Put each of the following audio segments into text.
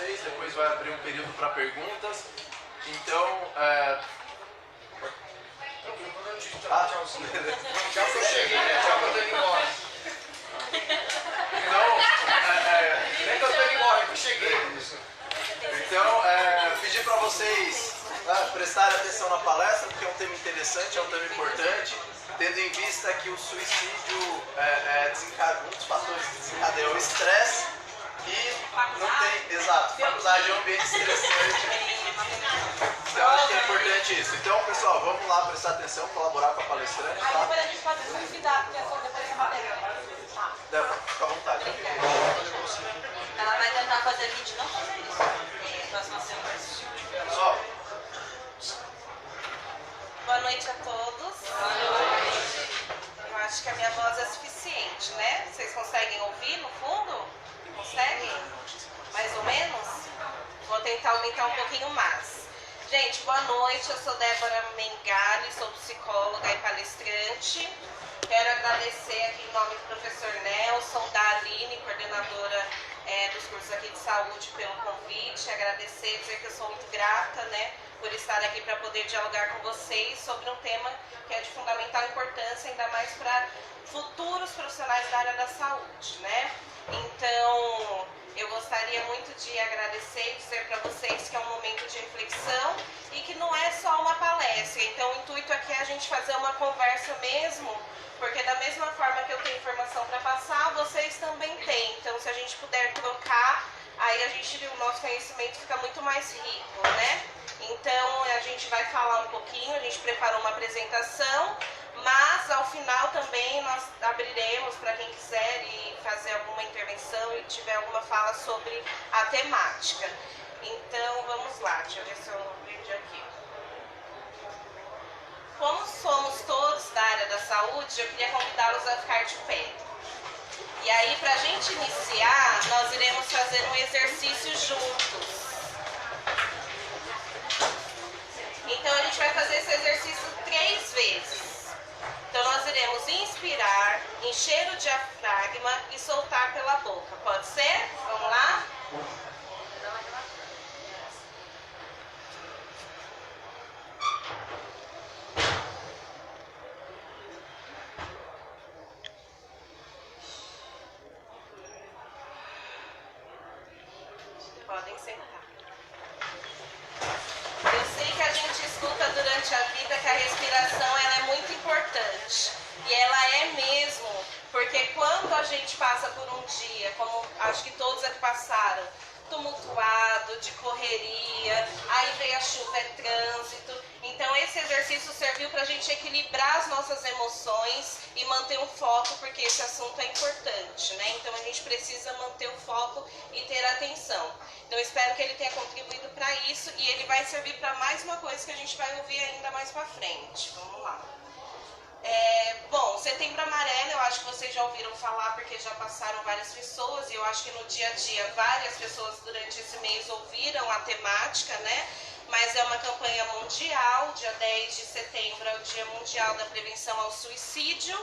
vocês, depois vai abrir um período para perguntas. Então, tchauzinho. Tchau que eu cheguei, né? Tchau que eu tô indo embora. Então, nem que eu tô indo embora, que eu cheguei. Então, pedir para vocês prestarem atenção na palestra, porque é um tema interessante, é um tema importante, tendo em vista que o suicídio um dos fatores que desencadeia o estresse e não tem, exato, faculdade é um ambiente estressante, então acho que é importante isso. Então, pessoal, vamos lá prestar atenção, colaborar com a palestrante, tá? Aí depois a gente pode convidar, porque é só depois da matéria. Fica à vontade. Ela vai tentar fazer a gente não fazer isso. Próxima semana. Pessoal. Boa noite a todos. Boa noite. Eu acho que a minha voz é suficiente, né? Vocês conseguem ouvir no fundo? Conseguem? Mais ou menos? Vou tentar aumentar um pouquinho mais. Gente, boa noite. Eu sou Débora Mengali, sou psicóloga e palestrante. Quero agradecer aqui em nome do professor Nelson, da Aline, coordenadora dos cursos aqui de saúde, pelo convite. Agradecer, dizer que eu sou muito grata, né, por estar aqui para poder dialogar com vocês sobre um tema que é de fundamental importância, ainda mais para futuros profissionais da área da saúde, né? Então, eu gostaria muito de agradecer e dizer para vocês que é um momento de reflexão e que não é só uma palestra. Então, o intuito aqui é a gente fazer uma conversa mesmo, porque da mesma forma que eu tenho informação para passar, vocês também têm. Então, se a gente puder trocar, aí o nosso conhecimento fica muito mais rico, né? Então, a gente vai falar um pouquinho, a gente preparou uma apresentação, mas ao final também nós abriremos para quem quiser fazer alguma intervenção e tiver alguma fala sobre a temática. Então, vamos lá, deixa eu ver se eu aprendi aqui. Como somos todos da área da saúde, eu queria convidá-los a ficar de pé. E aí, para a gente iniciar, nós iremos fazer um exercício juntos. Então, a gente vai fazer esse exercício 3 vezes. Então, nós iremos inspirar, encher o diafragma e soltar pela boca. Pode ser? Vamos lá? Podem sentar. Eu sei que a gente escuta durante a vida que a respiração ela é muito importante. E ela é mesmo, porque quando a gente passa por um dia, como acho que todos aqui passaram, tumultuado, de correria, aí veio a chuva, é trânsito. Então esse exercício serviu para a gente equilibrar as nossas emoções e manter um foco, porque esse assunto é importante, né? Então a gente precisa manter o foco e ter atenção. Então eu espero que ele tenha contribuído para isso e ele vai servir para mais uma coisa que a gente vai ouvir ainda mais para frente. Vamos lá. Bom, Setembro Amarelo, eu acho que vocês já ouviram falar porque já passaram várias pessoas e eu acho que no dia a dia várias pessoas durante esse mês ouviram a temática, né? Mas é uma campanha mundial, dia 10 de setembro é o Dia Mundial da Prevenção ao Suicídio,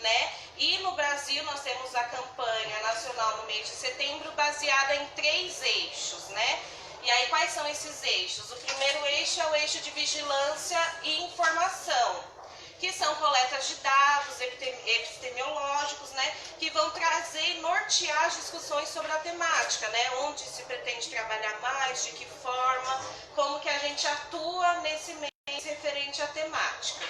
né? E no Brasil nós temos a campanha nacional no mês de setembro baseada em 3 eixos, né? E aí quais são esses eixos? O primeiro eixo é o eixo de vigilância e informação, que são coletas de dados epidemiológicos, né, que vão trazer e nortear as discussões sobre a temática, né, onde se pretende trabalhar mais, de que forma, como que a gente atua nesse mês referente à temática.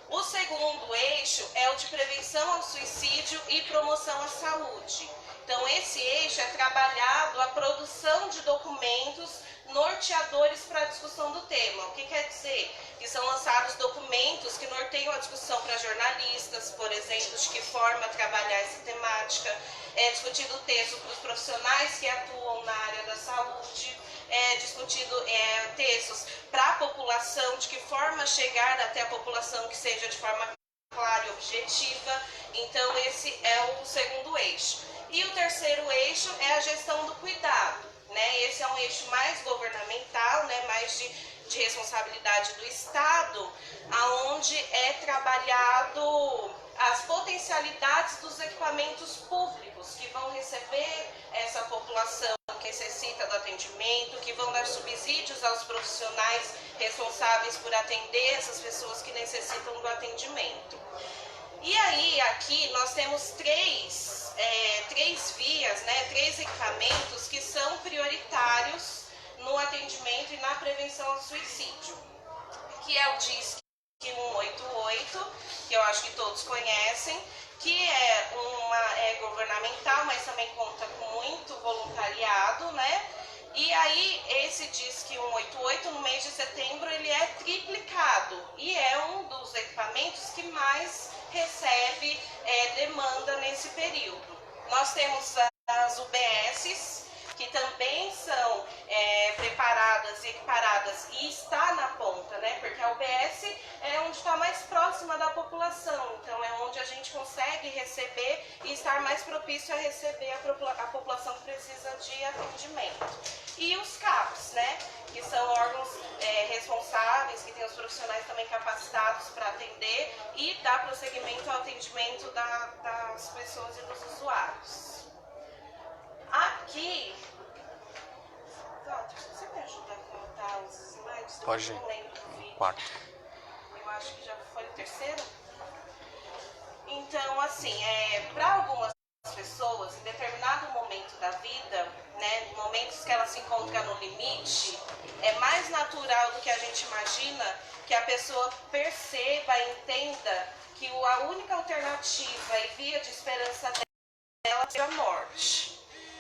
O segundo eixo é o de prevenção ao suicídio e promoção à saúde. Então, esse eixo é trabalhado a produção de documentos norteadores para a discussão do tema. O que quer dizer? Que são lançados documentos que norteiam a discussão para jornalistas, por exemplo, de que forma trabalhar essa temática, discutido texto para os profissionais que atuam na área da saúde, discutido textos para a população, de que forma chegar até a população que seja de forma clara e objetiva. Então, esse é o segundo eixo. E o terceiro eixo é a gestão do cuidado, né? Esse é um eixo mais governamental, né? Mais de responsabilidade do Estado, aonde é trabalhado as potencialidades dos equipamentos públicos que vão receber essa população que necessita do atendimento, que vão dar subsídios aos profissionais responsáveis por atender essas pessoas que necessitam do atendimento. E aí, aqui, nós temos três vias, né, 3 equipamentos que são prioritários no atendimento e na prevenção ao suicídio, que é o DISC 188, que eu acho que todos conhecem, que é governamental, mas também conta com muito voluntariado, né? E aí, esse DISC 188, no mês de setembro, ele é triplicado e é um dos equipamentos que mais recebe demanda nesse período. Nós temos as UBSs, que também são preparadas e equiparadas e está na ponta, né? Porque a UBS é onde está mais próxima da população, então é onde a gente consegue receber e estar mais propício a receber a população que precisa de atendimento. E os CAPs, né? Que são órgãos responsáveis, que têm os profissionais também capacitados para atender e dar prosseguimento ao atendimento das pessoas e dos usuários. Aqui, você me ajuda a contar os slides? Pode. Eu não lembro do vídeo. 4. Eu acho que já foi o terceiro. Então, assim, para algumas pessoas, em determinado momento da vida, né, momentos que ela se encontra no limite, é mais natural do que a gente imagina que a pessoa perceba e entenda que a única alternativa e via de esperança dela é a morte.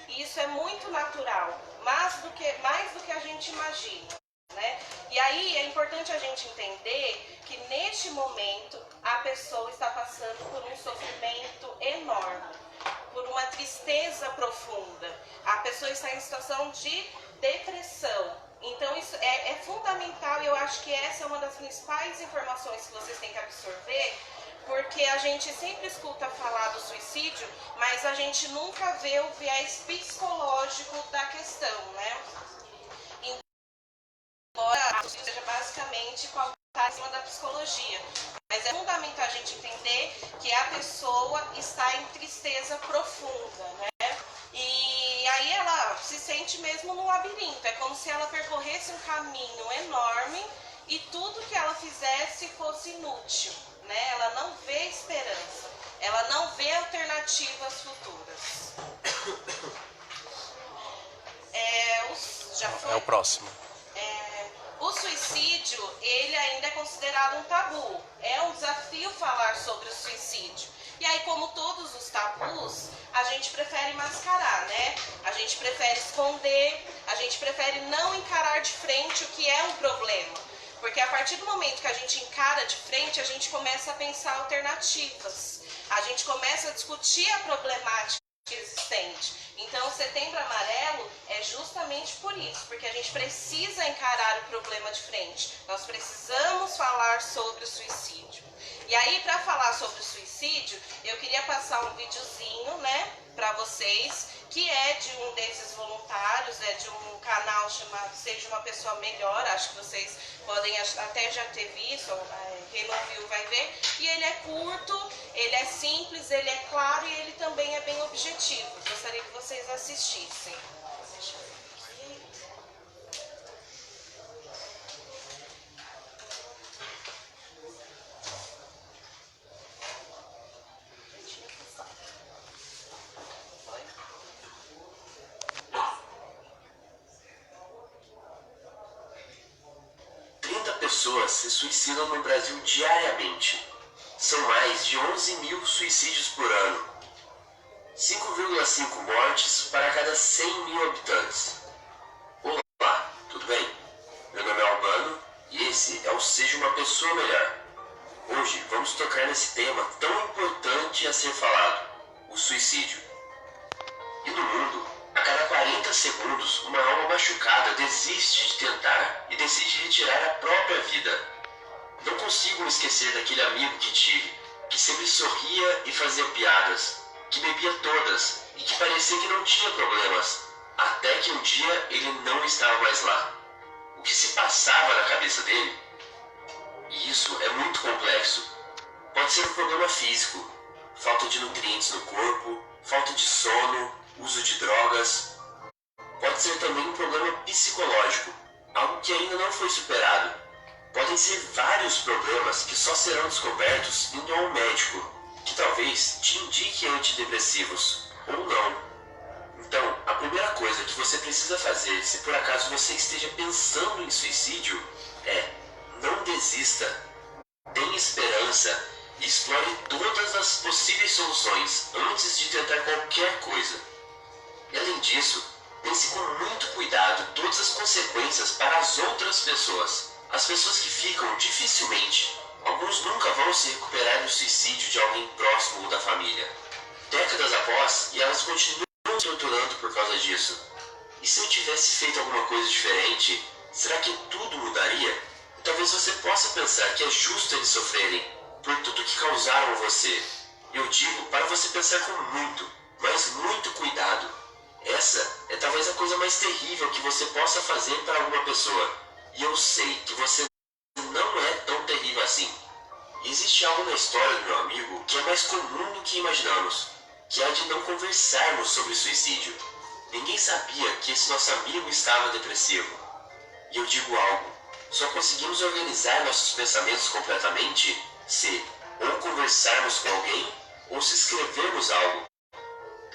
E isso é muito natural, mais do que a gente imagina, né? E aí é importante a gente entender que neste momento a pessoa está passando por um sofrimento enorme, por uma tristeza profunda. A pessoa está em situação de depressão. Então isso é fundamental e eu acho que essa é uma das principais informações que vocês têm que absorver, porque a gente sempre escuta falar do suicídio, mas a gente nunca vê o viés psicológico da questão, né? Embora o suicídio seja basicamente pautar em cima da psicologia, mas é fundamental a gente entender que a pessoa está em tristeza profunda, né? E aí ela se sente mesmo no labirinto, é como se ela percorresse um caminho enorme e tudo que ela fizesse fosse inútil, né? Ela não vê esperança, ela não vê alternativas futuras. É o próximo. O suicídio, ele ainda é considerado um tabu. É um desafio falar sobre o suicídio. E aí, como todos os tabus, a gente prefere mascarar, né? A gente prefere esconder, a gente prefere não encarar de frente o que é um problema. Porque a partir do momento que a gente encara de frente, a gente começa a pensar alternativas. A gente começa a discutir a problemática existente. Então, o Setembro Amarelo é justamente por isso, porque a gente precisa encarar o problema de frente. Nós precisamos falar sobre o suicídio. E aí, para falar sobre o suicídio, eu queria passar um videozinho, né, para vocês, que é de um desses voluntários, é de um canal chamado Seja Uma Pessoa Melhor, acho que vocês podem até já ter visto, quem não viu vai ver, e ele é curto, ele é simples, ele é claro e ele também é bem objetivo. Gostaria que vocês assistissem. Deixa eu ver aqui. Pessoas se suicidam no Brasil diariamente. São mais de 11 mil suicídios por ano. 5,5 mortes para cada 100 mil habitantes. Olá, tudo bem? Meu nome é Albano e esse é o Seja Uma Pessoa Melhor. Hoje vamos tocar nesse tema tão importante a ser falado, o suicídio. E no mundo, a cada 40 segundos, uma alma machucada desiste de tentar e decide retirar a própria vida. Não consigo me esquecer daquele amigo que tive, que sempre sorria e fazia piadas, que bebia todas e que parecia que não tinha problemas, até que um dia ele não estava mais lá. O que se passava na cabeça dele? E isso é muito complexo. Pode ser um problema físico, falta de nutrientes no corpo, falta de sono, uso de drogas. Pode ser também um problema psicológico, algo que ainda não foi superado. Podem ser vários problemas que só serão descobertos indo ao médico, que talvez te indique antidepressivos, ou não. Então, a primeira coisa que você precisa fazer, se por acaso você esteja pensando em suicídio, é: não desista, tenha esperança e explore todas as possíveis soluções antes de tentar qualquer coisa. E além disso, pense com muito cuidado todas as consequências para as outras pessoas. As pessoas que ficam, dificilmente, alguns nunca vão se recuperar do suicídio de alguém próximo ou da família. Décadas após, e elas continuam torturando por causa disso. E se eu tivesse feito alguma coisa diferente, será que tudo mudaria? Talvez você possa pensar que é justo eles sofrerem por tudo que causaram a você. Eu digo para você pensar com muito, mas muito cuidado. Essa é talvez a coisa mais terrível que você possa fazer para alguma pessoa. E eu sei que você não é tão terrível assim. E existe algo na história do meu amigo que é mais comum do que imaginamos, que é a de não conversarmos sobre suicídio. Ninguém sabia que esse nosso amigo estava depressivo. E eu digo algo: só conseguimos organizar nossos pensamentos completamente se ou conversarmos com alguém ou se escrevermos algo.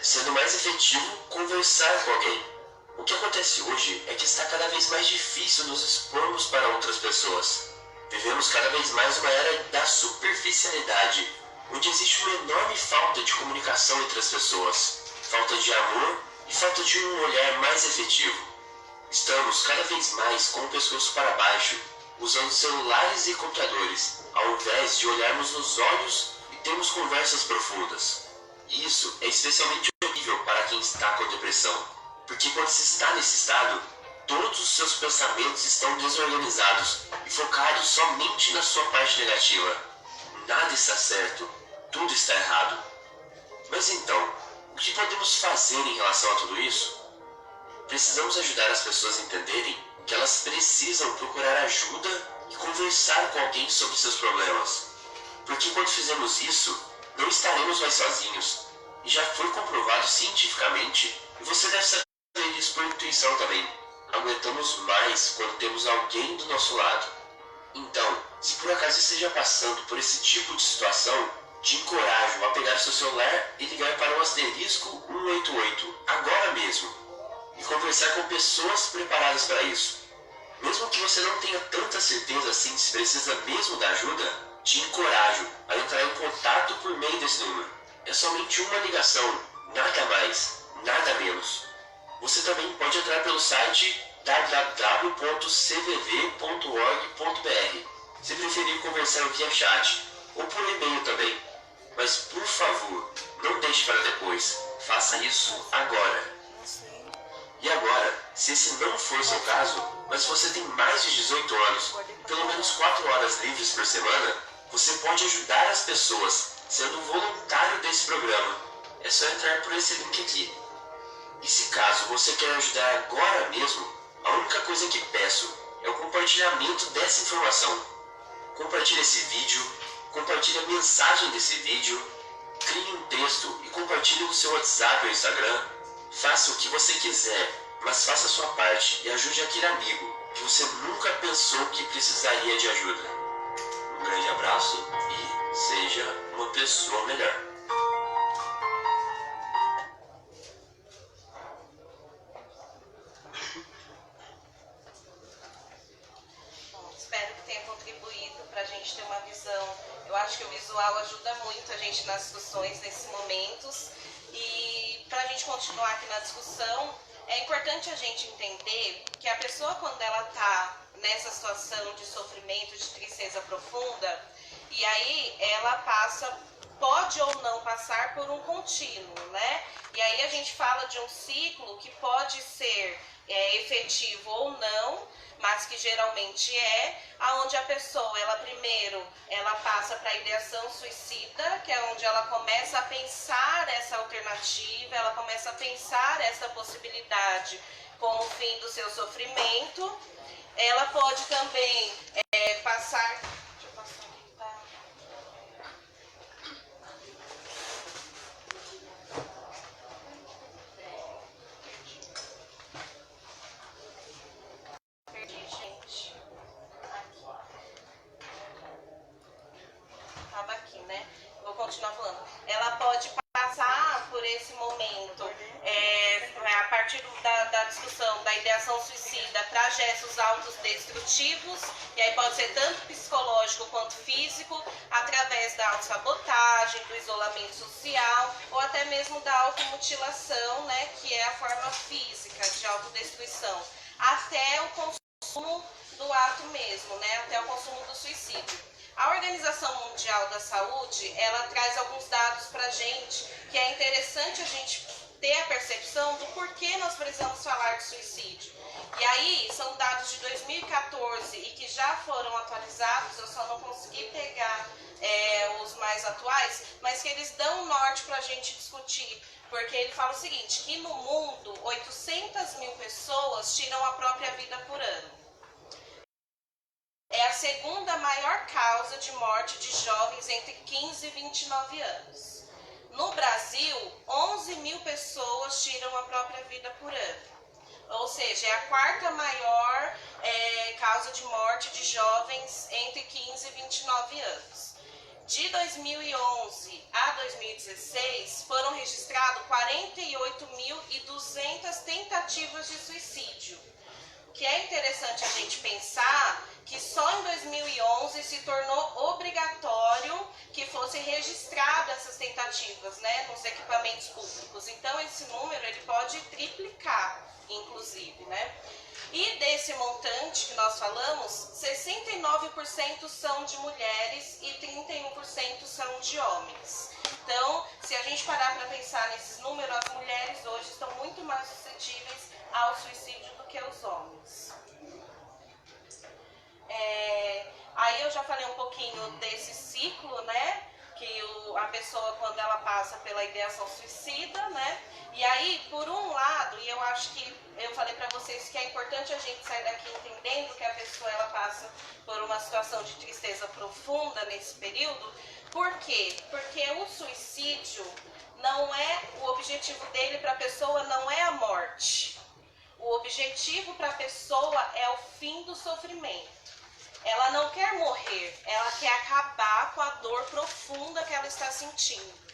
Sendo mais efetivo, conversar com alguém. O que acontece hoje é que está cada vez mais difícil nos expormos para outras pessoas. Vivemos cada vez mais uma era da superficialidade, onde existe uma enorme falta de comunicação entre as pessoas, falta de amor e falta de um olhar mais efetivo. Estamos cada vez mais com o pescoço para baixo, usando celulares e computadores, ao invés de olharmos nos olhos e termos conversas profundas. E isso é especialmente horrível para quem está com depressão, porque quando se está nesse estado, todos os seus pensamentos estão desorganizados e focados somente na sua parte negativa. Nada está certo, tudo está errado. Mas então, o que podemos fazer em relação a tudo isso? Precisamos ajudar as pessoas a entenderem que elas precisam procurar ajuda e conversar com alguém sobre seus problemas. Porque quando fizermos isso, não estaremos mais sozinhos. E já foi comprovado cientificamente, e você deve saber isso por intuição também. Aguentamos mais quando temos alguém do nosso lado. Então, se por acaso esteja passando por esse tipo de situação, te encorajo a pegar seu celular e ligar para o asterisco 188, agora mesmo, e conversar com pessoas preparadas para isso. Mesmo que você não tenha tanta certeza assim se precisa mesmo da ajuda, te encorajo a entrar em contato por meio desse número. É somente uma ligação, nada mais, nada menos. Você também pode entrar pelo site www.cvv.org.br, se preferir conversar via chat, ou por e-mail também. Mas por favor, não deixe para depois, faça isso agora. E agora, se esse não for seu caso, mas você tem mais de 18 anos e pelo menos 4 horas livres por semana, você pode ajudar as pessoas sendo voluntário desse programa. É só entrar por esse link aqui. E se caso você quer ajudar agora mesmo, a única coisa que peço é o compartilhamento dessa informação. Compartilhe esse vídeo, compartilhe a mensagem desse vídeo, crie um texto e compartilhe no seu WhatsApp ou Instagram. Faça o que você quiser, mas faça a sua parte e ajude aquele amigo que você nunca pensou que precisaria de ajuda. Um grande abraço e seja uma pessoa melhor. Espero que tenha contribuído para a gente ter uma visão. Eu acho que o visual ajuda muito a gente nas discussões, nesses momentos. E para a gente continuar aqui na discussão, é importante a gente entender que a pessoa, quando ela está nessa situação de sofrimento, de tristeza profunda, e aí ela pode ou não passar por um contínuo, né? E aí a gente fala de um ciclo que pode ser efetivo ou não, mas que geralmente aonde a pessoa, ela primeiro, ela passa para a ideação suicida, que é onde ela começa a pensar essa alternativa, ela começa a pensar essa possibilidade como o fim do seu sofrimento. Ela pode também passar... Deixa eu passar aqui, tá? discussão da ideação suicida para gestos autodestrutivos, e aí pode ser tanto psicológico quanto físico, através da autossabotagem, do isolamento social, ou até mesmo da automutilação, né, que é a forma física de autodestruição, até o consumo do ato mesmo, né, até o consumo do suicídio. A Organização Mundial da Saúde, ela traz alguns dados para a gente, que é interessante a gente ter a percepção do porquê nós precisamos falar de suicídio. E aí, são dados de 2014 e que já foram atualizados, eu só não consegui pegar os mais atuais, mas que eles dão um norte para a gente discutir. Porque ele fala o seguinte, que no mundo, 800 mil pessoas tiram a própria vida por ano. É a segunda maior causa de morte de jovens entre 15 e 29 anos. No Brasil, 11 mil pessoas tiram a própria vida por ano. Ou seja, é a quarta maior causa de morte de jovens entre 15 e 29 anos. De 2011 a 2016, foram registrados 48.200 tentativas de suicídio. O que é interessante a gente pensar que só em 2011 se tornou obrigatório que fossem registradas essas tentativas, né, nos equipamentos públicos. Então, esse número ele pode triplicar, inclusive, né? E desse montante que nós falamos, 69% são de mulheres e 31% são de homens. Então, se a gente parar para pensar nesses números, as mulheres hoje estão muito mais suscetíveis ao suicídio do que os homens. Aí eu já falei um pouquinho desse ciclo, né? Que a pessoa, quando ela passa pela ideação suicida, né? E aí, por um lado, e eu acho que eu falei para vocês que é importante a gente sair daqui entendendo que a pessoa ela passa por uma situação de tristeza profunda nesse período. Por quê? Porque o suicídio não é, o objetivo dele para a pessoa não é a morte. O objetivo para a pessoa é o fim do sofrimento. Ela não quer morrer, ela quer acabar com a dor profunda que ela está sentindo.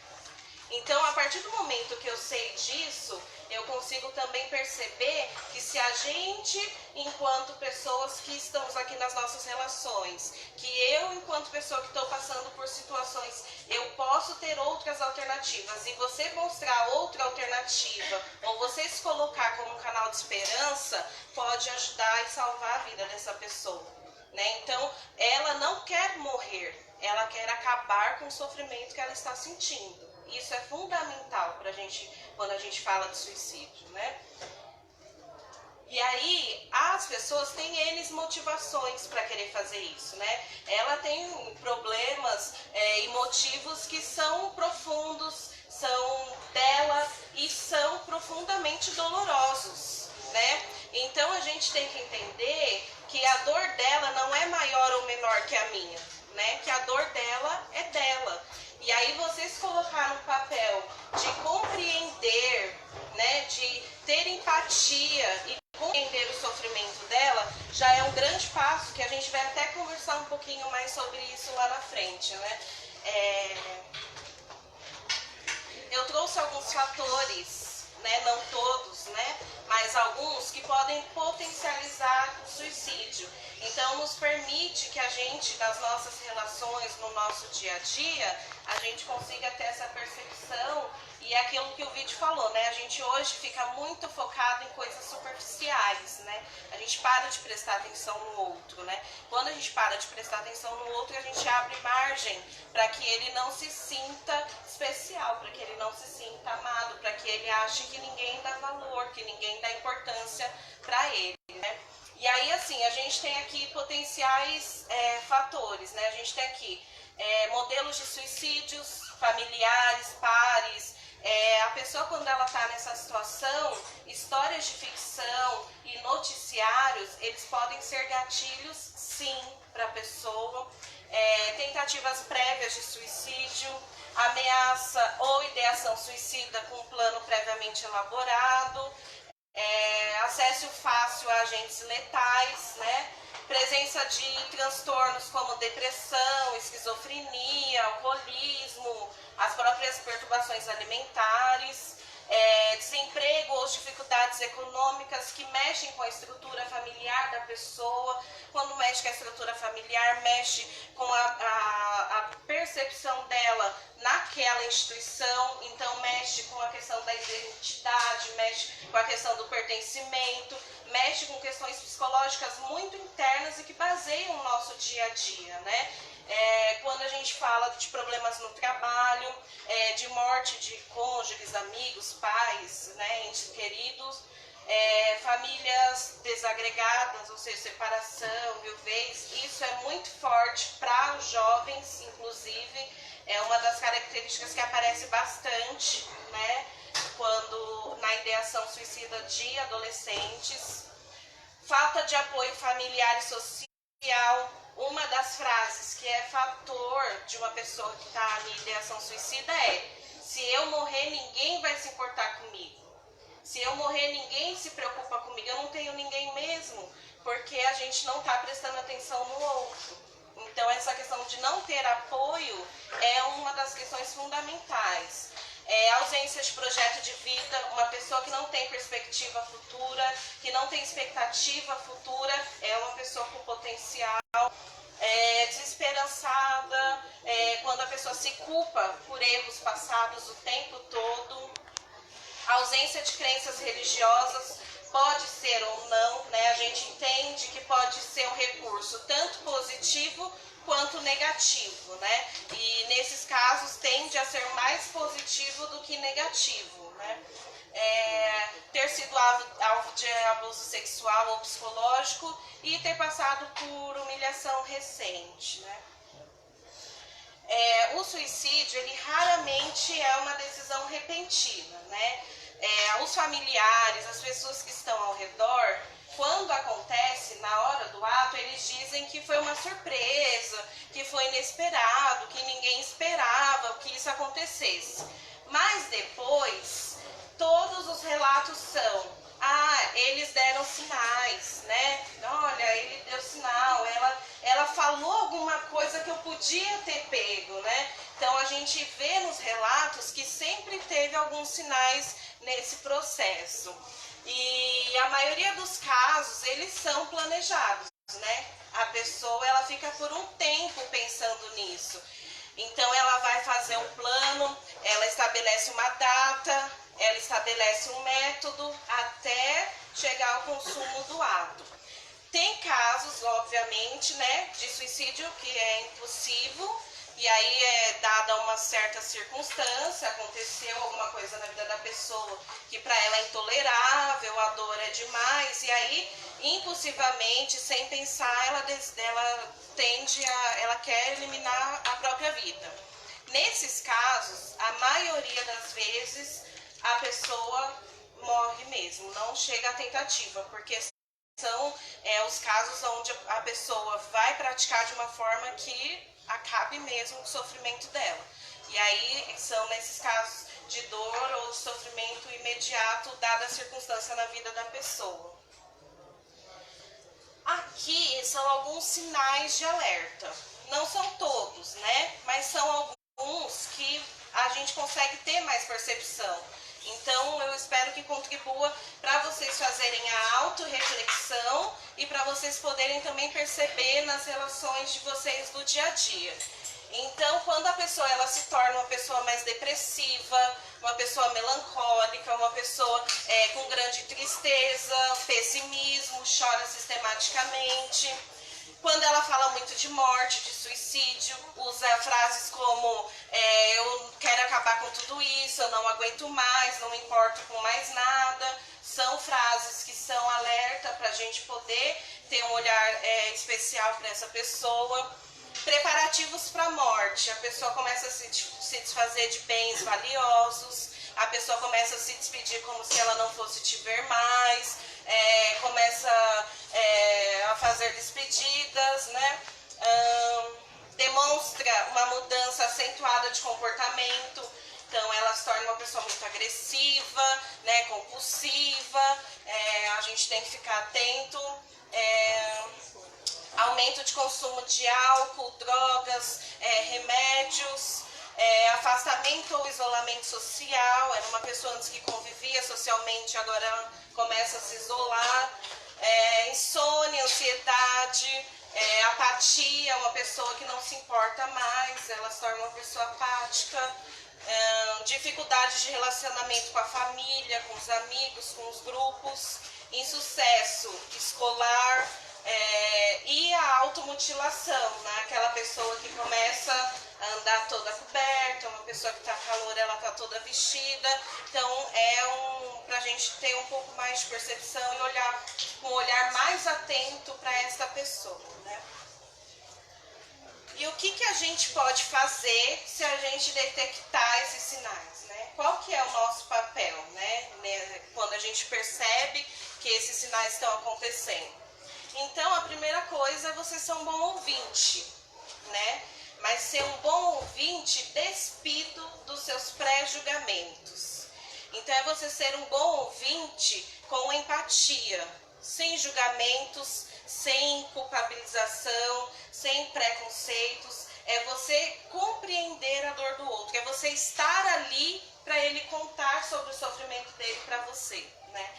Então, a partir do momento que eu sei disso, eu consigo também perceber que se a gente, enquanto pessoas que estamos aqui nas nossas relações, que eu, enquanto pessoa que estou passando por situações, eu posso ter outras alternativas, e você mostrar outra alternativa, ou você se colocar como um canal de esperança, pode ajudar e salvar a vida dessa pessoa. Né? Então, ela não quer morrer, ela quer acabar com o sofrimento que ela está sentindo. Isso é fundamental pra gente, quando a gente fala de suicídio, né? E aí, as pessoas têm N motivações para querer fazer isso, né? Ela tem problemas e motivos que são profundos, são dela e são profundamente dolorosos, né? Então, a gente tem que entender que a dor dela não é maior ou menor que a minha, né? Que a dor dela é dela. E aí você se colocar no papel de compreender, né? De ter empatia e compreender o sofrimento dela, já é um grande passo que a gente vai até conversar um pouquinho mais sobre isso lá na frente, né? Eu trouxe alguns fatores, né? Não todos, né? Mas alguns que podem potencializar o suicídio. Então, nos permite que a gente, nas nossas relações, no nosso dia a dia, a gente consiga ter essa percepção e é aquilo que o vídeo falou, né? A gente hoje fica muito focado em coisas superficiais, né? A gente para de prestar atenção no outro, né? Quando a gente para de prestar atenção no outro, a gente abre margem para que ele não se sinta especial, para que ele não se sinta amado, para que ele ache que ninguém dá valor, que ninguém dá importância para ele, né? E aí, assim, a gente tem aqui potenciais fatores, né? A gente tem aqui modelos de suicídios familiares, pares. A pessoa, quando ela está nessa situação, histórias de ficção e noticiários, eles podem ser gatilhos, sim, para a pessoa. Tentativas prévias de suicídio, ameaça ou ideação suicida com um plano previamente elaborado, acesso fácil a agentes letais, né? Presença de transtornos como depressão, esquizofrenia, alcoolismo, as próprias perturbações alimentares, desemprego ou dificuldades econômicas que mexem com a estrutura familiar da pessoa. Quando mexe com a estrutura familiar, mexe com a percepção dela naquela instituição, então mexe com a questão da identidade, mexe com a questão do pertencimento, mexe com questões psicológicas muito internas e que baseiam o nosso dia a dia, né? Quando a gente fala de problemas no trabalho, de morte de cônjuges, amigos, pais, né, entes queridos, famílias desagregadas, ou seja, separação, viuvez, isso é muito forte para os jovens, inclusive, é uma das características que aparece bastante, né, quando na ideação suicida de adolescentes. Falta de apoio familiar e social. Uma das frases que é fator de uma pessoa que está em ideação suicida é: se eu morrer, ninguém vai se importar comigo. Se eu morrer, ninguém se preocupa comigo. Eu não tenho ninguém mesmo, porque a gente não está prestando atenção no outro. Então, essa questão de não ter apoio é uma das questões fundamentais. Ausência de projeto de vida, uma pessoa que não tem perspectiva futura, que não tem expectativa futura, é uma pessoa com potencial. Desesperançada, quando a pessoa se culpa por erros passados o tempo todo. Ausência de crenças religiosas, pode ser ou não, né? A gente entende que pode ser um recurso tanto positivo quanto negativo, né? E nesses casos tende a ser mais positivo do que negativo, né? Ter sido alvo de abuso sexual ou psicológico e ter passado por humilhação recente, né? O suicídio, ele raramente é uma decisão repentina, né? Os familiares, as pessoas que estão ao redor, quando acontece, na hora do ato, eles dizem que foi uma surpresa, que foi inesperado, que ninguém esperava que isso acontecesse. Mas depois, todos os relatos são: eles deram sinais, né? Olha, ele deu sinal, ela falou alguma coisa que eu podia ter pego, né? Então a gente vê nos relatos que sempre teve alguns sinais nesse processo. E a maioria dos casos, eles são planejados, né? A pessoa, ela fica por um tempo pensando nisso. Então ela vai fazer um plano, ela estabelece uma data, ela estabelece um método até chegar ao consumo do ato. Tem casos, obviamente, né, de suicídio que é impulsivo, e aí dada uma certa circunstância, aconteceu alguma coisa na vida da pessoa que para ela é intolerável, a dor é demais, e aí impulsivamente, sem pensar, ela quer eliminar a própria vida. Nesses casos, a maioria das vezes, a pessoa morre mesmo, não chega à tentativa, porque são os casos onde a pessoa vai praticar de uma forma que acabe mesmo o sofrimento dela. E aí são nesses casos de dor ou sofrimento imediato, dada a circunstância na vida da pessoa. Aqui são alguns sinais de alerta. Não são todos, né? Mas são alguns que a gente consegue ter mais percepção. Então, eu espero que contribua para vocês fazerem a autorreflexão e para vocês poderem também perceber nas relações de vocês do dia a dia. Então, quando a pessoa ela se torna uma pessoa mais depressiva, uma pessoa melancólica, uma pessoa com grande tristeza, pessimismo, chora sistematicamente. Quando ela fala muito de morte, de suicídio, usa frases como eu quero acabar com tudo isso, eu não aguento mais, não me importo com mais nada. São frases que são alerta para a gente poder ter um olhar especial para essa pessoa. Preparativos para a morte, a pessoa começa a se desfazer de bens valiosos, a pessoa começa a se despedir como se ela não fosse te ver mais, começa a fazer despedidas, né? Demonstra uma mudança acentuada de comportamento, então ela se torna uma pessoa muito agressiva, né, compulsiva, a gente tem que ficar atento. Aumento de consumo de álcool, drogas, remédios, Afastamento ou isolamento social, era uma pessoa antes que convivia socialmente, agora ela começa a se isolar. Insônia, ansiedade, apatia, uma pessoa que não se importa mais, ela se torna uma pessoa apática. Dificuldades de relacionamento com a família, com os amigos, com os grupos, insucesso escolar e a automutilação, né? Aquela pessoa que começa a andar toda coberta, uma pessoa que está calor, ela está toda vestida. Então para a gente ter um pouco mais de percepção e olhar com um olhar mais atento para essa pessoa, né? E o que a gente pode fazer se a gente detectar esses sinais, né? Qual que é o nosso papel, né? Quando a gente percebe que esses sinais estão acontecendo. Então, a primeira coisa é você ser um bom ouvinte, né? Mas ser um bom ouvinte despido dos seus pré-julgamentos. Então, é você ser um bom ouvinte com empatia, sem julgamentos, sem culpabilização, sem preconceitos. É você compreender a dor do outro, é você estar ali para ele contar sobre o sofrimento dele para você, né?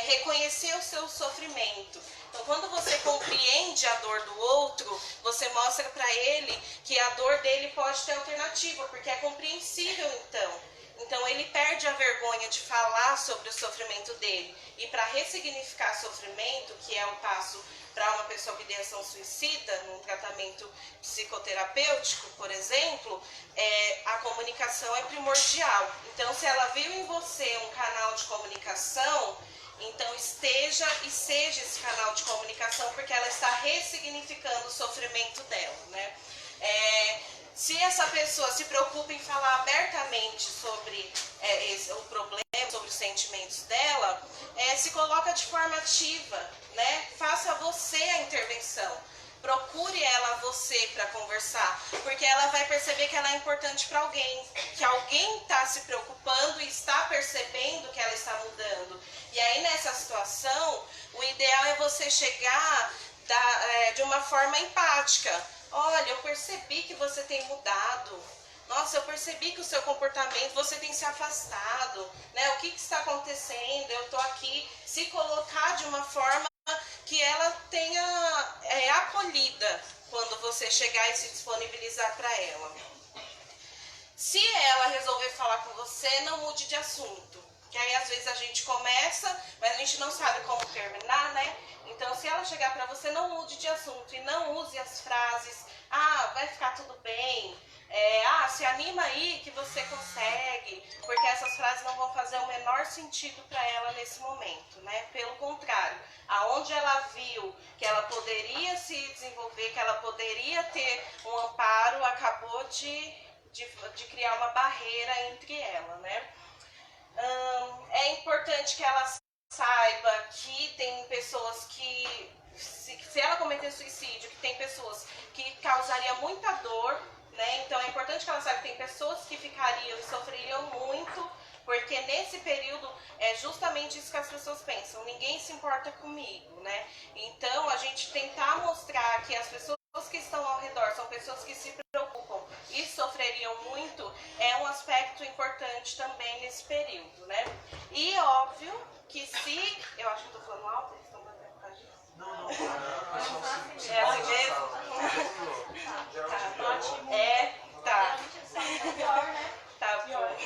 Reconhecer o seu sofrimento. Então, quando você compreende a dor do outro, você mostra para ele que a dor dele pode ter alternativa, porque é compreensível Então ele perde a vergonha de falar sobre o sofrimento dele. E para ressignificar sofrimento, que é o passo para uma pessoa com ideação suicida, num tratamento psicoterapêutico, por exemplo, a comunicação é primordial. Então, se ela viu em você um canal de comunicação, então esteja e seja esse canal de comunicação, porque ela está ressignificando o sofrimento dela, né? Se essa pessoa se preocupa em falar abertamente sobre o problema, sobre os sentimentos dela, se coloca de forma ativa, né? Faça você a intervenção. Procure ela, você, para conversar, porque ela vai perceber que ela é importante para alguém, que alguém está se preocupando e está percebendo que ela está mudando. E aí, nessa situação, o ideal é você chegar de uma forma empática. Olha, eu percebi que você tem mudado. Nossa, eu percebi que o seu comportamento, você tem se afastado, né? O que está acontecendo? Eu estou aqui. Se colocar de uma forma que ela tenha acolhida quando você chegar e se disponibilizar para ela. Se ela resolver falar com você, não mude de assunto. Que aí às vezes a gente começa, mas a gente não sabe como terminar, né? Então, se ela chegar para você, não mude de assunto e não use as frases: vai ficar tudo bem, se anima aí que você consegue, porque essas frases não vão fazer o menor sentido para ela nesse momento, né? Pelo contrário, aonde ela viu que ela poderia se desenvolver, que ela poderia ter um amparo, acabou de criar uma barreira entre ela, né? É importante que ela saiba que tem pessoas que, se ela cometer suicídio, que tem pessoas que causaria muita dor, né? Então é importante que ela saiba que tem pessoas que ficariam e sofreriam muito, porque nesse período é justamente isso que as pessoas pensam: ninguém se importa comigo, né? Então a gente tentar mostrar que as pessoas que estão ao redor são pessoas que se preocupam e sofreriam muito, é um aspecto importante também nesse período, né? E óbvio que se... Eu acho que estou falando alto, eles estão batendo com a gente. Não. É assim mesmo? Tá. Tá bom.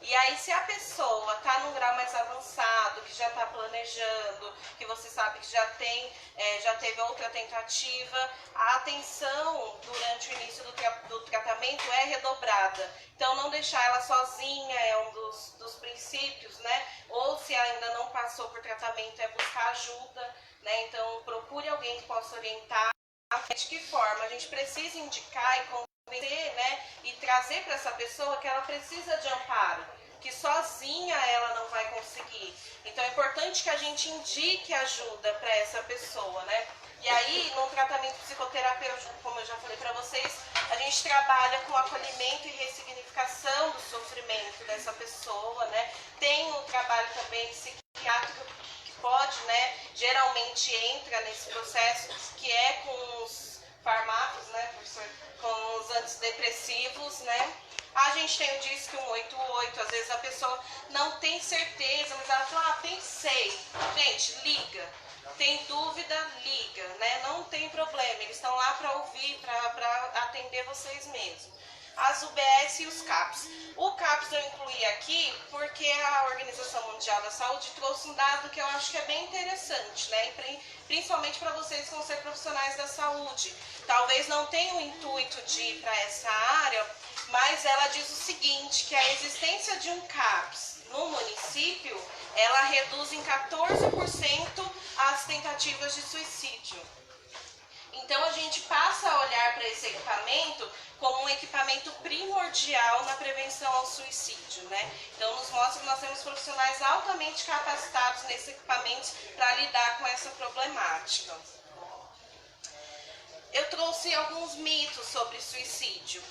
E aí, se a pessoa está num grau mais avançado, que já está planejando, que você sabe que já teve outra tentativa, a atenção durante o início do tratamento é redobrada. Então, não deixar ela sozinha é um dos princípios, né? Ou se ainda não passou por tratamento, é buscar ajuda, né? Então, procure alguém que possa orientar. De que forma? A gente precisa indicar e convencer, né? E trazer para essa pessoa que ela precisa de amparo, que sozinha ela não vai conseguir. Então é importante que a gente indique ajuda para essa pessoa, né? E aí, no tratamento psicoterapêutico, como eu já falei para vocês, a gente trabalha com acolhimento e ressignificação do sofrimento dessa pessoa, né? Tem um trabalho também psiquiátrico que pode, né, geralmente entra nesse processo, que é com os fármacos, né, professor? Com os antidepressivos, né? A gente tem o Disque 188, às vezes a pessoa não tem certeza, mas ela fala, pensei. Gente, liga. Tem dúvida, liga, né? Não tem problema, eles estão lá para ouvir, para atender vocês mesmos. As UBS e os CAPs. O CAPs eu incluí aqui porque a Organização Mundial da Saúde trouxe um dado que eu acho que é bem interessante, né? Principalmente para vocês que vão ser profissionais da saúde. Talvez não tenham o intuito de ir para essa área, mas ela diz o seguinte, que a existência de um CAPs no município, ela reduz em 14% as tentativas de suicídio. Então a gente passa a olhar para esse equipamento como um equipamento primordial na prevenção ao suicídio, né? Então nos mostra que nós temos profissionais altamente capacitados nesses equipamentos para lidar com essa problemática. Eu trouxe alguns mitos sobre suicídio.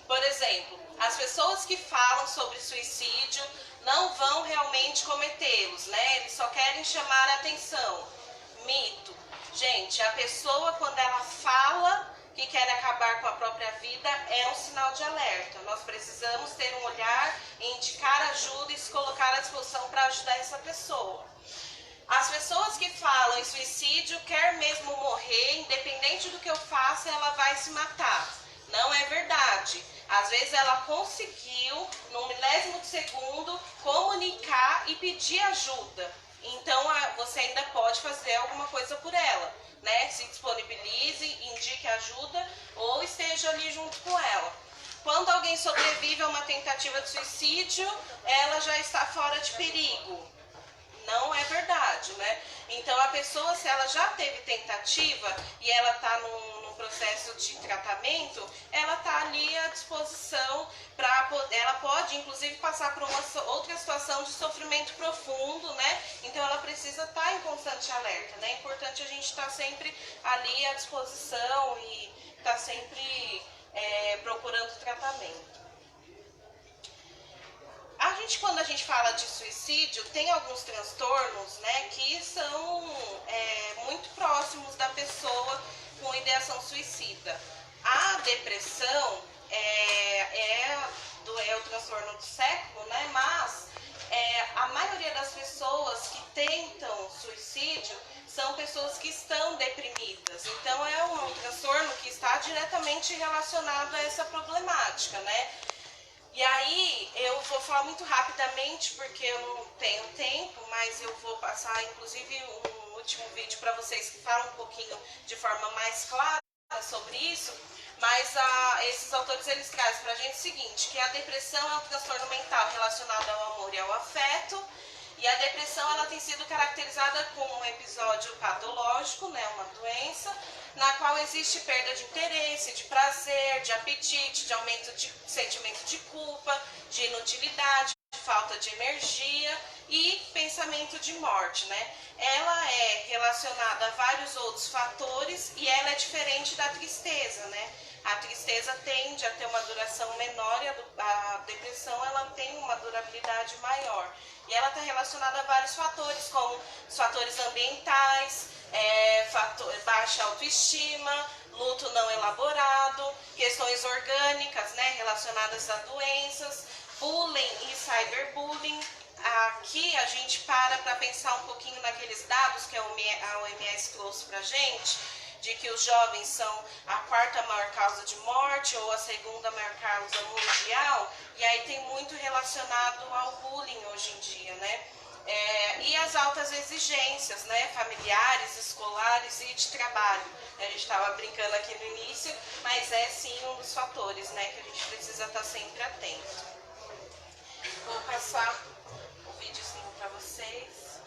Por exemplo, as pessoas que falam sobre suicídio não vão realmente cometê-los, né? Eles só querem chamar a atenção. Mito. Gente, a pessoa quando ela fala que quer acabar com a própria vida é um sinal de alerta. Nós precisamos ter um olhar, indicar ajuda e se colocar à disposição para ajudar essa pessoa. As pessoas que falam em suicídio quer mesmo morrer, independente do que eu faça, ela vai se matar. Não é verdade. Às vezes ela conseguiu, num milésimo de segundo, comunicar e pedir ajuda. Então você ainda pode fazer alguma coisa por ela, né? Se disponibilize, indique ajuda ou esteja ali junto com ela. Quando alguém sobrevive a uma tentativa de suicídio, ela já está fora de perigo. Não é verdade, né? Então a pessoa, se ela já teve tentativa e ela está num processo de tratamento, ela está ali à disposição para poder, ela pode inclusive passar por uma outra situação de sofrimento profundo, né? Então ela precisa estar em constante alerta, né? É importante a gente estar sempre ali à disposição e estar sempre procurando tratamento. Quando a gente fala de suicídio, tem alguns transtornos, né, que são muito próximos da pessoa com ideação suicida. A depressão é o transtorno do século, né, mas a maioria das pessoas que tentam suicídio são pessoas que estão deprimidas. Então é um transtorno que está diretamente relacionado a essa problemática, né? E aí, eu vou falar muito rapidamente, porque eu não tenho tempo, mas eu vou passar, inclusive, um último vídeo para vocês que falam um pouquinho de forma mais clara sobre isso. Mas esses autores, eles trazem para a gente o seguinte, que a depressão é um transtorno mental relacionado ao amor e ao afeto. E a depressão, ela tem sido caracterizada como um episódio patológico, né, uma doença, na qual existe perda de interesse, de prazer, de apetite, de aumento de sentimento de culpa, de inutilidade, de falta de energia e pensamento de morte, né? Ela é relacionada a vários outros fatores e ela é diferente da tristeza, né? A tristeza tende a ter uma duração menor e a depressão ela tem uma durabilidade maior. E ela está relacionada a vários fatores, como os fatores ambientais, baixa autoestima, luto não elaborado, questões orgânicas, né, relacionadas a doenças, bullying e cyberbullying. Aqui a gente para pensar um pouquinho naqueles dados que a OMS trouxe para a gente, de que os jovens são a quarta maior causa de morte ou a segunda maior causa mundial, e aí tem muito relacionado ao bullying hoje em dia, né? E as altas exigências, né, familiares, escolares e de trabalho. A gente estava brincando aqui no início, mas é sim um dos fatores, né, que a gente precisa estar sempre atento. Vou passar o videozinho para vocês.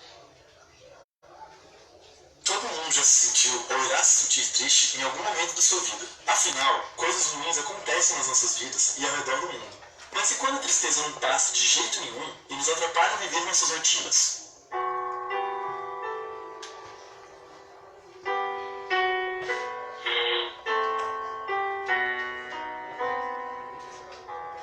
Todo mundo já se sentiu ou irá se sentir triste em algum momento da sua vida. Afinal, coisas ruins acontecem nas nossas vidas e ao redor do mundo. Mas e quando a tristeza não passa de jeito nenhum e nos atrapalha a viver nossas rotinas?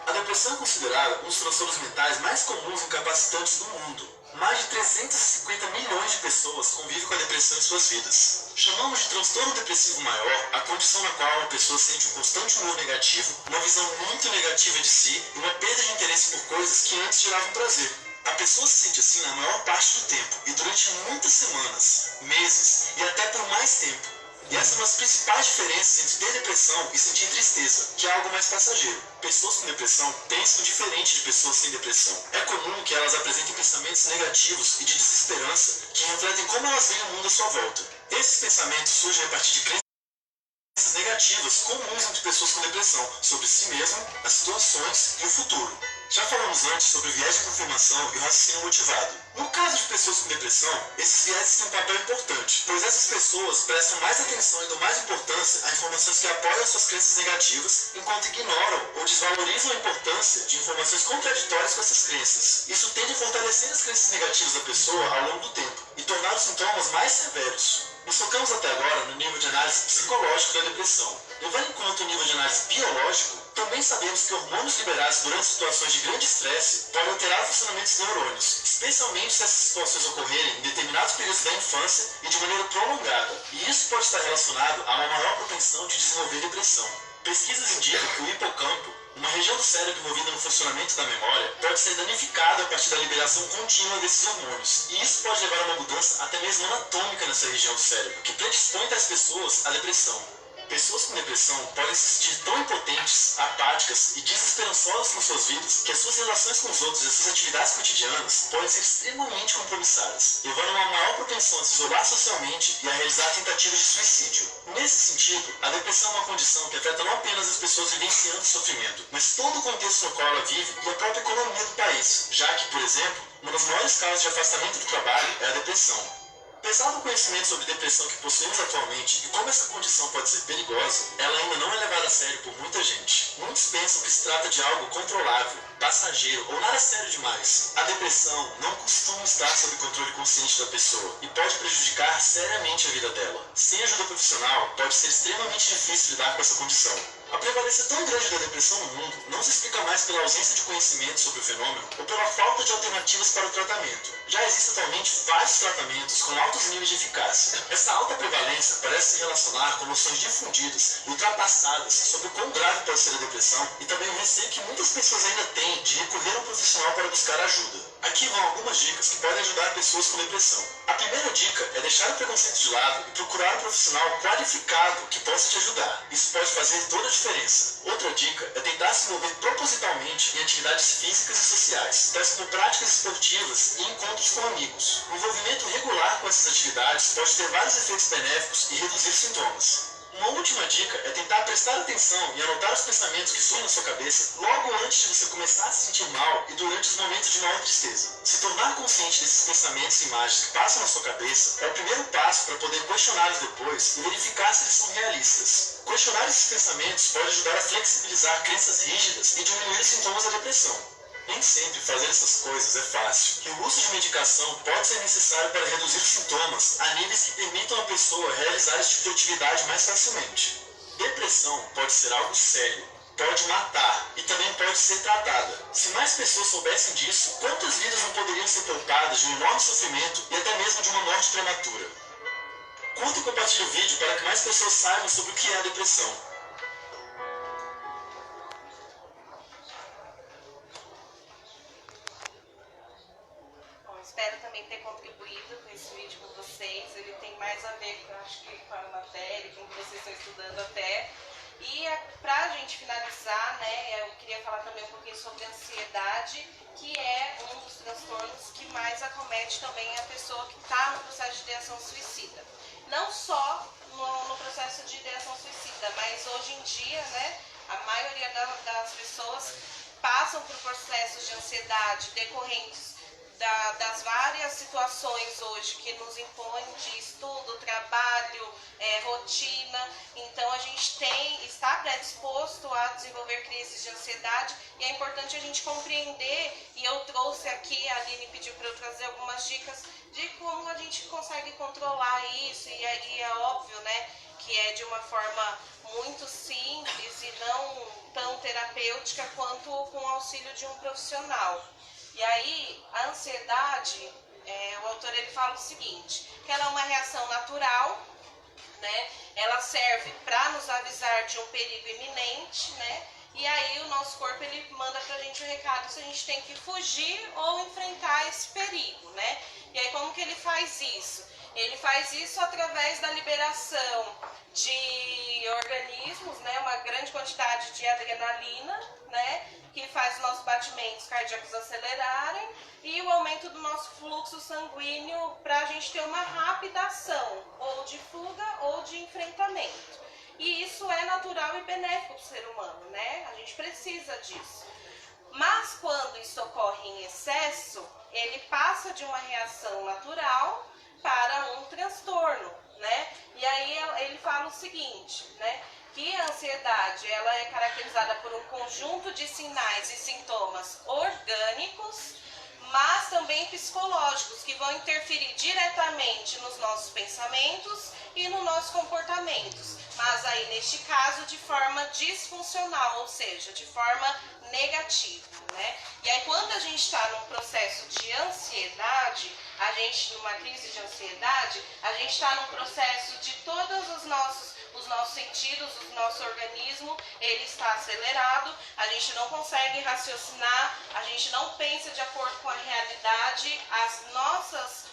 A depressão é considerada um dos transtornos mentais mais comuns e incapacitantes do mundo. Mais de 350 milhões de pessoas convivem com a depressão em suas vidas. Chamamos de transtorno depressivo maior a condição na qual a pessoa sente um constante humor negativo, uma visão muito negativa de si e uma perda de interesse por coisas que antes geravam prazer. A pessoa se sente assim na maior parte do tempo e durante muitas semanas, meses e até por mais tempo. E essa é uma das principais diferenças entre ter depressão e sentir tristeza, que é algo mais passageiro. Pessoas com depressão pensam diferente de pessoas sem depressão. É comum que elas apresentem pensamentos negativos e de desesperança que refletem como elas veem o mundo à sua volta. Esses pensamentos surgem a partir de crenças negativas comuns entre pessoas com depressão, sobre si mesmo, as situações e o futuro. Já falamos antes sobre o viés de confirmação e o raciocínio motivado. No caso de pessoas com depressão, esses viéses têm um papel importante, pois essas pessoas prestam mais atenção e dão mais importância a informações que apoiam suas crenças negativas, enquanto ignoram ou desvalorizam a importância de informações contraditórias com essas crenças. Isso tende a fortalecer as crenças negativas da pessoa ao longo do tempo e tornar os sintomas mais severos. Nos focamos até agora no nível de análise psicológico da depressão. Levando em conta o nível de análise biológico, também sabemos que hormônios liberados durante situações de grande estresse podem alterar o funcionamento dos neurônios, especialmente se essas situações ocorrerem em determinados períodos da infância e de maneira prolongada, e isso pode estar relacionado a uma maior propensão de desenvolver depressão. Pesquisas indicam que o hipocampo, uma região do cérebro envolvida no funcionamento da memória, pode ser danificada a partir da liberação contínua desses hormônios, e isso pode levar a uma mudança até mesmo anatômica nessa região do cérebro, que predispõe tais pessoas à depressão. Pessoas com depressão podem se sentir tão impotentes, apáticas e desesperançosas com suas vidas que as suas relações com os outros e as suas atividades cotidianas podem ser extremamente compromissadas, levando a uma maior propensão a se isolar socialmente e a realizar tentativas de suicídio. Nesse sentido, a depressão é uma condição que afeta não apenas as pessoas vivenciando o sofrimento, mas todo o contexto no qual ela vive e a própria economia do país, já que, por exemplo, uma das maiores causas de afastamento do trabalho é a depressão. Apesar do conhecimento sobre depressão que possuímos atualmente e como essa condição pode ser perigosa, ela ainda não é levada a sério por muita gente. Muitos pensam que se trata de algo controlável, passageiro ou nada sério demais. A depressão não costuma estar sob controle consciente da pessoa e pode prejudicar seriamente a vida dela. Sem ajuda profissional, pode ser extremamente difícil lidar com essa condição. A prevalência tão grande da depressão no mundo não se explica mais pela ausência de conhecimento sobre o fenômeno ou pela falta de alternativas para o tratamento. Já existem atualmente vários tratamentos com altos níveis de eficácia. Essa alta prevalência parece se relacionar com noções difundidas e ultrapassadas sobre o quão grave pode ser a depressão e também o receio que muitas pessoas ainda têm de recorrer a um profissional para buscar ajuda. Aqui vão algumas dicas que podem ajudar pessoas com depressão. A primeira dica é deixar o preconceito de lado e procurar um profissional qualificado que possa te ajudar. Isso pode fazer toda a diferença. Outra dica é tentar se envolver propositalmente em atividades físicas e sociais, tais como práticas esportivas e encontros com amigos. O envolvimento regular com essas atividades pode ter vários efeitos benéficos e reduzir sintomas. Uma última dica é tentar prestar atenção e anotar os pensamentos que surgem na sua cabeça logo antes de você começar a se sentir mal e durante os momentos de maior tristeza. Se tornar consciente desses pensamentos e imagens que passam na sua cabeça é o primeiro passo para poder questioná-los depois e verificar se eles são realistas. Questionar esses pensamentos pode ajudar a flexibilizar crenças rígidas e diminuir os sintomas da depressão. Nem sempre fazer essas coisas é fácil, e o uso de medicação pode ser necessário para reduzir os sintomas a níveis que permitam à pessoa realizar esse tipo de atividade mais facilmente. Depressão pode ser algo sério, pode matar e também pode ser tratada. Se mais pessoas soubessem disso, quantas vidas não poderiam ser poupadas de um enorme sofrimento e até mesmo de uma morte prematura? Curta e compartilhe o vídeo para que mais pessoas saibam sobre o que é a depressão. Espero também ter contribuído com esse vídeo com vocês. Ele tem mais a ver, acho que, com a matéria, com o que vocês estão estudando até. E para a gente finalizar, né, eu queria falar também um pouquinho sobre a ansiedade, que é um dos transtornos que mais acomete também a pessoa que está no processo de ideação suicida. Não só no processo de ideação suicida, mas hoje em dia, né, a maioria das pessoas passam por processos de ansiedade decorrentes das várias situações hoje que nos impõem de estudo, trabalho, rotina. Então a gente está predisposto a desenvolver crises de ansiedade e é importante a gente compreender, e eu trouxe aqui, a Aline pediu para eu trazer algumas dicas de como a gente consegue controlar isso, e é óbvio, né, que é de uma forma muito simples e não tão terapêutica quanto com o auxílio de um profissional. E aí, a ansiedade, o autor ele fala o seguinte, que ela é uma reação natural, né? Ela serve para nos avisar de um perigo iminente, né? E aí o nosso corpo ele manda pra gente o recado se a gente tem que fugir ou enfrentar esse perigo, né? E aí como que ele faz isso? Ele faz isso através da liberação de organismos, né? Uma grande quantidade de adrenalina, né? Que faz os nossos batimentos cardíacos acelerarem e o aumento do nosso fluxo sanguíneo para a gente ter uma rápida ação, ou de fuga ou de enfrentamento. E isso é natural e benéfico para o ser humano, né? A gente precisa disso. Mas quando isso ocorre em excesso, ele passa de uma reação natural para um transtorno, né? E aí ele fala o seguinte, né? Que a ansiedade ela é caracterizada por um conjunto de sinais e sintomas orgânicos, mas também psicológicos, que vão interferir diretamente nos nossos pensamentos e nos nossos comportamentos, mas aí neste caso de forma disfuncional, ou seja, de forma negativa, né? E aí quando a gente está num processo de ansiedade, numa crise de ansiedade, a gente está num processo de todos os nossos sentidos, o nosso organismo, ele está acelerado, a gente não consegue raciocinar, a gente não pensa de acordo com a realidade,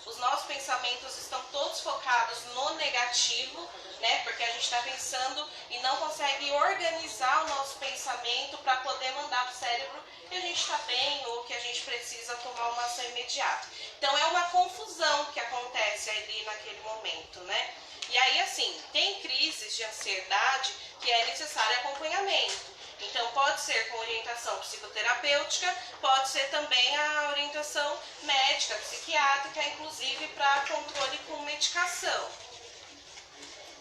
os nossos pensamentos estão todos focados no negativo, né? Porque a gente está pensando e não consegue organizar o nosso pensamento para poder mandar para o cérebro que a gente está bem ou que a gente precisa tomar uma ação imediata. Então é uma confusão que acontece ali naquele momento, né? E aí, assim, tem crises de ansiedade que é necessário acompanhamento. Então, pode ser com orientação psicoterapêutica, pode ser também a orientação médica, psiquiátrica, inclusive para controle com medicação.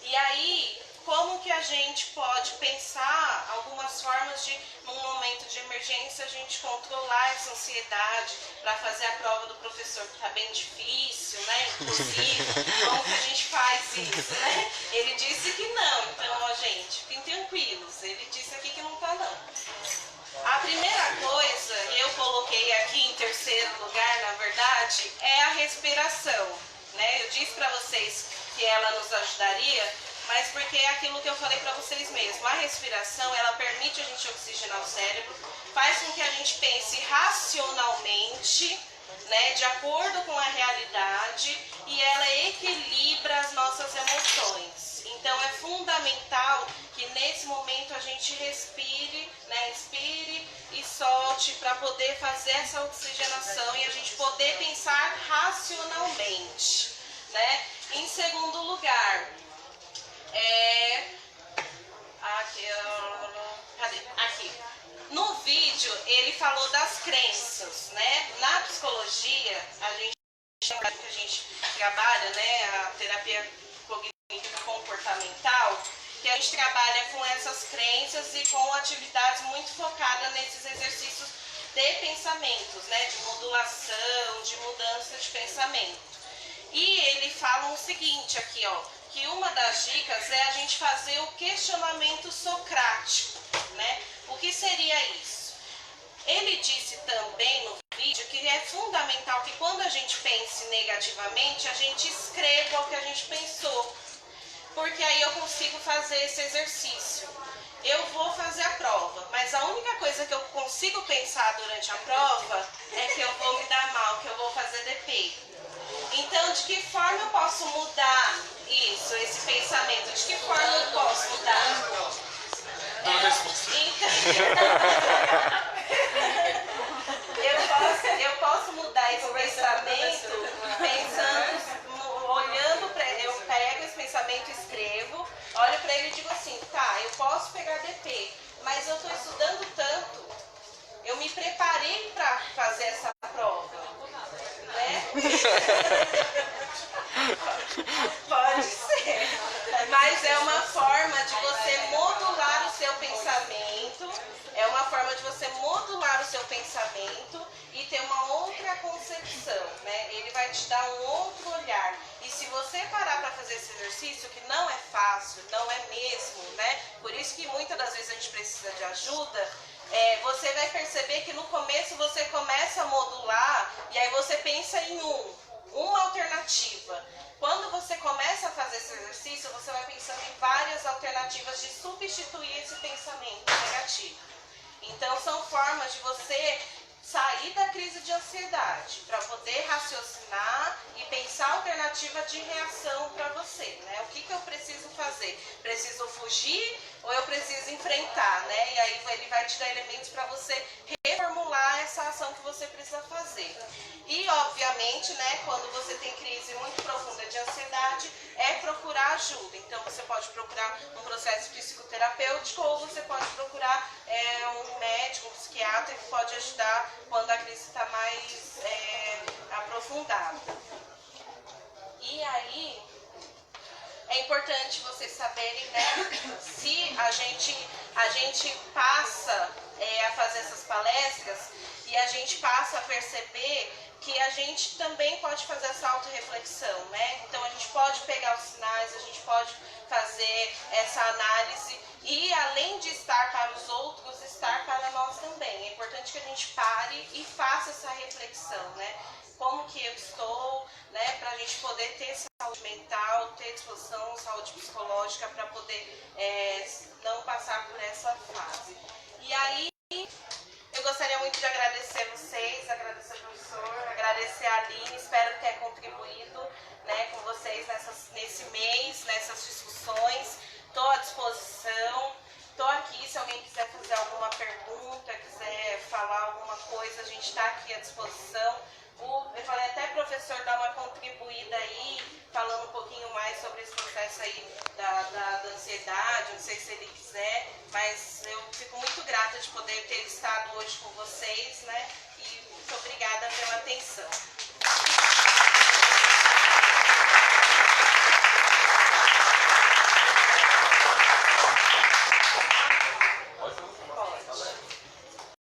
E aí, como que a gente pode pensar algumas formas de, num momento de emergência, a gente controlar essa ansiedade para fazer a prova do professor que está bem difícil, né? Inclusive, como que a gente faz isso, né? Ele disse que não, então, ó, gente, fiquem tranquilos, ele disse aqui que não tá não. A primeira coisa, eu coloquei aqui em terceiro lugar, na verdade, é a respiração, né? Eu disse para vocês que ela nos ajudaria, mas porque é aquilo que eu falei para vocês mesmo. A respiração, ela permite a gente oxigenar o cérebro, faz com que a gente pense racionalmente, né, de acordo com a realidade, e ela equilibra as nossas emoções. Então é fundamental que nesse momento a gente respire, né, inspire e solte para poder fazer essa oxigenação e a gente poder pensar racionalmente, né? Em segundo lugar, aqui. No vídeo ele falou das crenças, né? Na psicologia, a gente trabalha, né, a terapia cognitivo-comportamental, que a gente trabalha com essas crenças e com atividades muito focadas nesses exercícios de pensamentos, né, de modulação, de mudança de pensamento. E ele fala o seguinte aqui, ó, que uma das dicas é a gente fazer o questionamento socrático, né? O que seria isso? Ele disse também no vídeo que é fundamental que quando a gente pense negativamente, a gente escreva o que a gente pensou, porque aí eu consigo fazer esse exercício. Eu vou fazer a prova, mas a única coisa que eu consigo pensar durante a prova é que eu vou me dar mal, que eu vou fazer DP. Então, de que forma eu posso mudar isso, esse pensamento? De que forma eu posso mudar? Eu posso mudar esse pensamento pensando, olhando para ele. Eu pego esse pensamento, escrevo, olho para ele e digo assim, tá, eu posso pegar DP, mas eu estou estudando tanto, eu me preparei para fazer essa prova, né? Pode ser, mas é uma forma de você modular o seu pensamento, e ter uma outra concepção, né? Ele vai te dar um outro olhar. E se você parar para fazer esse exercício, que não é fácil, não é mesmo, né? Por isso que muitas das vezes a gente precisa de ajuda. Você vai perceber que no começo você começa a modular e aí você pensa em um, uma alternativa. Quando você começa a fazer esse exercício, você vai pensando em várias alternativas de substituir esse pensamento negativo. Então, são formas de você sair da crise de ansiedade, para poder raciocinar e pensar alternativa de reação para você, né? O que eu preciso fazer? Preciso fugir ou eu preciso enfrentar, né? E aí ele vai te dar elementos para você reformular essa ação que você precisa fazer. E, obviamente, né, quando você tem crise muito profunda de ansiedade, é procurar ajuda. Então, você pode procurar um processo psicoterapêutico ou você pode procurar um médico, um psiquiatra que pode ajudar quando a crise está mais aprofundada. E aí, é importante vocês saberem, né, se a gente passa a fazer essas palestras e a gente passa a perceber que a gente também pode fazer essa autorreflexão, né? Então a gente pode pegar os sinais, a gente pode fazer essa análise e, além de estar para os outros, estar para nós também. É importante que a gente pare e faça essa reflexão, né? Como que eu estou, né? Para a gente poder ter saúde mental, ter disposição, saúde psicológica, para poder não passar por essa fase. E aí, eu gostaria muito de agradecer vocês, agradecer ao professor, agradecer a Aline, espero que tenha contribuído, né, com vocês nesse mês, nessas discussões. Estou à disposição, estou aqui se alguém quiser fazer alguma pergunta, quiser falar alguma coisa, a gente está aqui à disposição. Eu falei até professor dar uma contribuída aí, falando um pouquinho mais sobre esse processo aí da ansiedade, não sei se ele quiser, mas eu fico muito grata de poder ter estado hoje com vocês, né? E muito obrigada pela atenção.